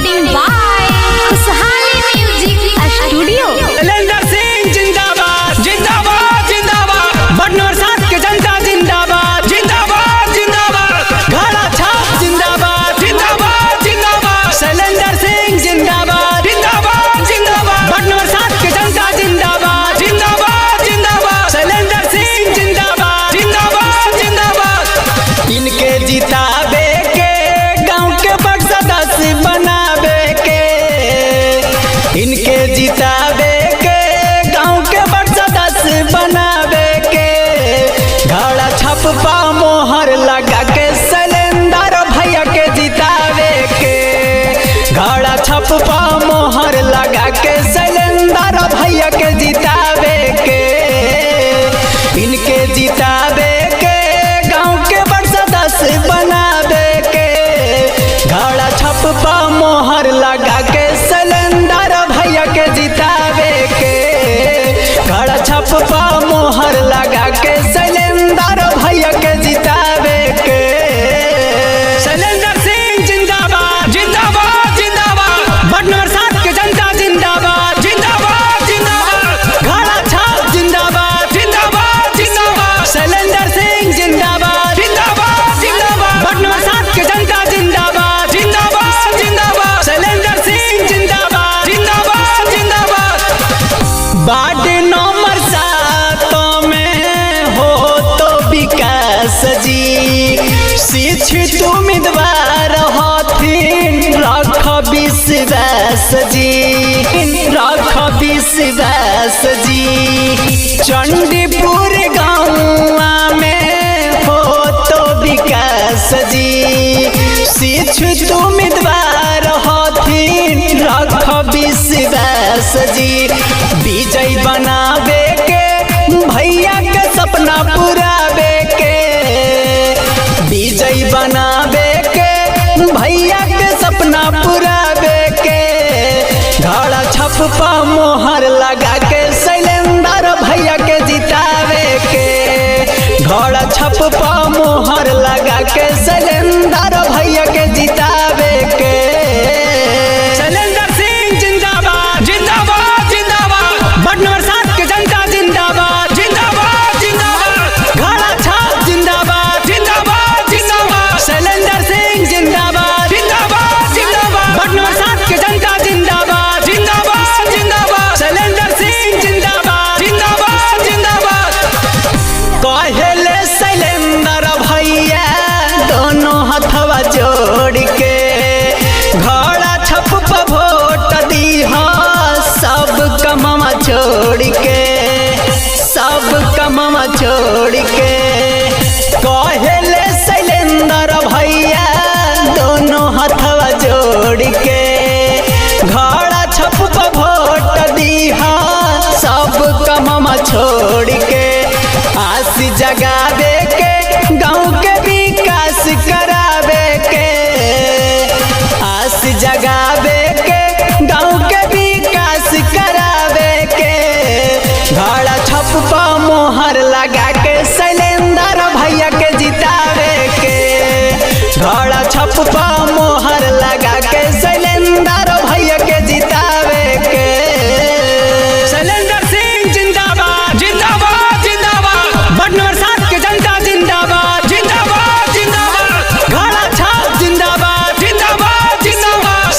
Recording by खुशहाली music studio. Shailendra Singh जिंदाबाद जिंदाबाद जिंदाबाद, बटनवर साथ के जनता जिंदाबाद जिंदाबाद जिंदाबाद, घड़ा छाप जिंदाबाद जिंदाबाद जिंदाबाद, शैलेंद्र सिंह जिंदाबाद जिंदाबाद जिंदाबाद, बटनवर साथ के जनता जिंदाबाद जिंदाबाद जिंदाबाद, शैलेंद्र सिंह जिंदाबाद जिंदाबाद जिंदाबाद। इनके जिताबे के गांव के बड़ सदस्य बनाबे के, इनके जिताबे के गांव के बड़ सदस्य बनाबे के, घड़ा छपपा मोहर लगा के शैलेंद्र भैया के जिताबे के, घड़ा छपपा मोहर लगा के शैलेंद्र भैया के जिताबे के, इनके जिताबे के गांव के बड़ सदस्य बनाबे के, घड़ा छपपा मोहर लगा के शैलेंद्र भैया के जिताबे के, घड़ा छपपा मोहर लगा के शैलेंद्र भैया के जिताबे के। शैलेंद्र सिंह जिंदाबाद जिंदाबाद जिंदाबाद, बटनवर साथ के जनता जिंदाबाद जिंदाबाद जिंदाबाद, घड़ा छाप जिंदाबाद जिंदाबाद जिंदाबाद, शैलेंद्र सिंह जिंदाबाद जिंदाबाद जिंदाबाद, बटनवर साथ के जनता जिंदाबाद जिंदाबाद जिंदाबाद, शैलेंद्र सिंह जिंदाबाद जिंदाबाद जिंदाबाद। वार्ड नंबर 7 में हो तो विकास जी, शिक्षित उम्मीदवार हथिन रख विश्वास जी, रख विश्वास जी। चंडीपुर गाँव में हो तो विकास जी, शिक्षित उम्मीदवार हथिन रख विश्वास जी। विजय बनाबे के भैया के सपना पुराबे के, विजय बनाबे के भैया के सपना पुराबे के, घड़ा छपपा मोहर लगा के शैलेंद्र भैया के जिताबे के, घड़ा छपपा मोहर लगा के शैलेंद्र भैया के जिताबे के। शैलेंद्र सिंह जिंदाबाद जिंदाबाद जिंदाबाद, बटनवर साथ के जनता जिंदाबाद जिंदाबाद जिंदाबाद, घड़ा छाप जिंदाबाद जिंदाबाद जिंदाबाद, शैलेंद्र सिंह जिंदाबाद जिंदाबाद जिंदाबाद, बटनवर साथ के जनता जिंदाबाद जिंदाबाद जिंदाबाद, शैलेंद्र सिंह जिंदाबाद जिंदाबाद जिंदाबाद। कहेले शैलेंद्र भैया दोनों हथवा जोड़ के, घड़ा छपपा वोट दीहा सब कमवा छोड़ के, सब कमवा छोड़ के। कहेले शैलेंद्र भैया दोनों हथवा जोड़ के, घड़ा छपपा वोट दीहा सब कमवा छोड़ के, आस जगाबे के गाँव के विकास कराबे के, आस जगाबे के गाँव के विकास कराबे के, घड़ा छपपा मोहर लगा के शैलेंद्र भैया के जिताबे के, घड़ा छपपा मोहर लगा के शैलेंद्र भैया के जिताबे के। शैलेंद्र सिंह जिंदाबाद जिंदाबाद जिंदाबाद, बटनवर साथ के जनता जिंदाबाद जिंदाबाद जिंदाबाद, घड़ा छाप जिंदाबाद जिंदाबाद जिंदाबाद,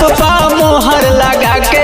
छपपा मोहर लगा के